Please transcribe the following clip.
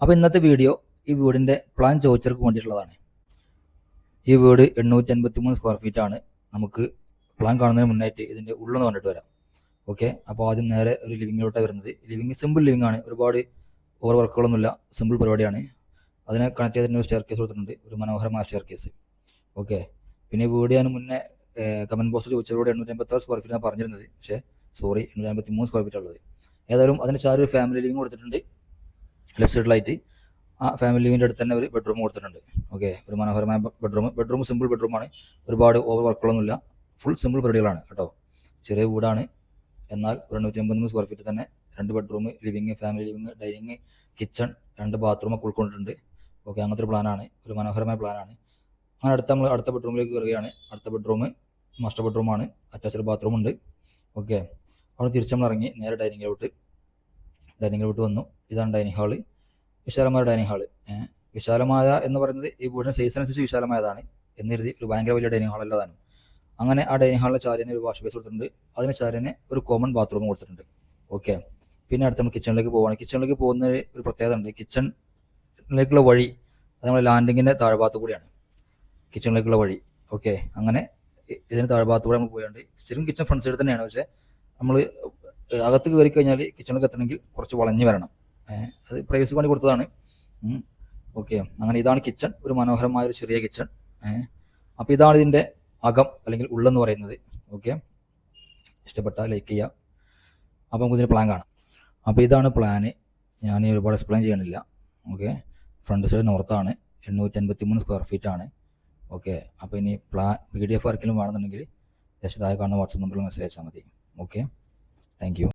അപ്പോൾ ഇന്നത്തെ വീഡിയോ ഈ വീടിൻ്റെ പ്ലാൻ ചോദിച്ചവർക്ക് വേണ്ടിയിട്ടുള്ളതാണ്. ഈ വീട് 853 സ്ക്വയർ ഫീറ്റ് ആണ്. നമുക്ക് പ്ലാൻ കാണുന്നതിന് മുന്നായിട്ട് ഇതിൻ്റെ ഉള്ളൊന്ന് കണ്ടിട്ട് വരാം. ഓക്കെ, അപ്പോൾ ആദ്യം നേരെ ഒരു ലിവിങ്ങിലോട്ടാണ് വരുന്നത്. ലിവിങ് സിമ്പിൾ ലിവിങ് ആണ്, ഒരുപാട് ഓവർ വർക്കുകളൊന്നുമില്ല, സിമ്പിൾ പരിപാടിയാണ്. അതിനെ കണക്ട് ചെയ്തിട്ട് ഒരു സ്റ്റെയർ കേസ് കൊടുത്തിട്ടുണ്ട്, ഒരു മനോഹരമായ സ്റ്റെയർ കേസ്. ഓക്കെ, പിന്നെ വീട് ഞാൻ മുന്നേ കമൻറ്റ് ബോക്സിൽ ചോദിച്ചവരോട് 856 സ്ക്വയർ ഫീറ്റ് ആണ് പറഞ്ഞിരുന്നത്, പക്ഷേ സോറി 853 സ്ക്വയർ ഫീറ്റ് ഉള്ളത്. ഏതായാലും അതിന് ചാരി ഒരു ഫാമിലി ലിവിങ് കൊടുത്തിട്ടുണ്ട്. ലെഫ്റ്റ് സൈഡിലായിട്ട് ആ ഫാമിലി ലിവിൻ്റെ അടുത്ത് തന്നെ ഒരു ബെഡ്റൂം കൊടുത്തിട്ടുണ്ട്. ഓക്കെ, ഒരു മനോഹരമായ ബെഡ്റൂം സിമ്പിൾ ബെഡ്റൂമാണ്, ഒരുപാട് ഓവർ വർക്കുകളൊന്നുമില്ല, ഫുൾ സിമ്പിൾ പരിപാടികളാണ് കേട്ടോ. ചെറിയ വീടാണ്, എന്നാൽ 253 സ്ക്വയർ ഫീറ്റ് തന്നെ 2 bedroom, living, family living, dining, kitchen, 2 ബാത്റൂമൊക്കെ ഉൾക്കൊണ്ടിട്ടുണ്ട്. ഓക്കെ, അങ്ങനത്തെ ഒരു പ്ലാനാണ്, ഒരു മനോഹരമായ പ്ലാനാണ്. അങ്ങനെ നമ്മൾ അടുത്ത ബെഡ്റൂമിലേക്ക് കയറുകയാണ്. അടുത്ത ബെഡ്റൂം മാസ്റ്റർ ബെഡ്റൂമാണ്, അറ്റാച്ച്ഡ് ബാത്റൂം ഉണ്ട്. ഓക്കെ, അവിടെ തിരിച്ച് നമ്മൾ ഇറങ്ങി നേരെ ഡൈനിങ്ങിലോട്ട് വന്നു. ഇതാണ് ഡൈനിങ് ഹാള്, വിശാലമായ ഡൈനിങ് ഹാള്. വിശാലമായ എന്ന് പറയുന്നത് ഈ വീടിൻ്റെ സൈസിനനുസരിച്ച് വിശാലമായതാണ് എന്ന് കരുതി ഒരു ഭയങ്കര വലിയ ഡൈനിങ് ഹാൾ അല്ലതാണ്. അങ്ങനെ ആ ഡൈനിങ് ഹാളിലെ ചാരിനെ ഒരു വാഷ് ബേസ് കൊടുത്തിട്ടുണ്ട്, അതിന് ചാരിനെ ഒരു കോമൺ ബാത്റൂം കൊടുത്തിട്ടുണ്ട്. ഓക്കെ, പിന്നെ അടുത്ത് നമ്മൾ കിച്ചണിലേക്ക് പോവുകയാണ്. കിച്ചണിലേക്ക് പോകുന്ന ഒരു പ്രത്യേകത ഉണ്ട്. കിച്ചണിലേക്കുള്ള വഴി അത് നമ്മൾ ലാൻഡിങ്ങിൻ്റെ താഴ്ഭാഗത്ത് കൂടിയാണ് കിച്ചണിലേക്കുള്ള വഴി. ഓക്കെ, അങ്ങനെ ഇതിന് താഴ്ഭാഗത്ത് കൂടെ നമ്മൾ പോയാണ്ട് ശരിക്കും കിച്ചൺ ഫ്രണ്ട് സൈഡ് തന്നെയാണ്, പക്ഷേ നമ്മൾ അകത്ത് കയറി കഴിഞ്ഞാൽ കിച്ചണിലേക്ക് എത്തണമെങ്കിൽ കുറച്ച് വളഞ്ഞ് വരണം. അത് പ്രൈവസി പണി കൊടുത്തതാണ്. ഓക്കെ, അങ്ങനെ ഇതാണ് കിച്ചൺ, ഒരു മനോഹരമായ ഒരു ചെറിയ കിച്ചൺ. അപ്പോൾ ഇതാണ് ഇതിൻ്റെ അകം അല്ലെങ്കിൽ ഉള്ളെന്ന് പറയുന്നത്. ഓക്കെ, ഇഷ്ടപ്പെട്ടാൽ ലൈക്ക് ചെയ്യുക. അപ്പോൾ നമുക്ക് ഇതിൻ്റെ പ്ലാൻ കാണാം. അപ്പോൾ ഇതാണ് പ്ലാന്, ഞാൻ ഒരുപാട് എക്സ്പ്ലെയിൻ ചെയ്യണില്ല. ഓക്കെ, ഫ്രണ്ട് സൈഡ് നോർത്താണ്, 853 സ്ക്വയർ ഫീറ്റ് ആണ്. ഓക്കെ, അപ്പോൾ ഇനി പ്ലാൻ PDF ആർക്കെങ്കിലും വേണമെന്നുണ്ടെങ്കിൽ ജസ്റ്റ് താഴെ കാണുന്ന വാട്സപ്പ് നമ്പറിൽ മെസ്സേജ് അയച്ചാൽ മതി. Okay, thank you.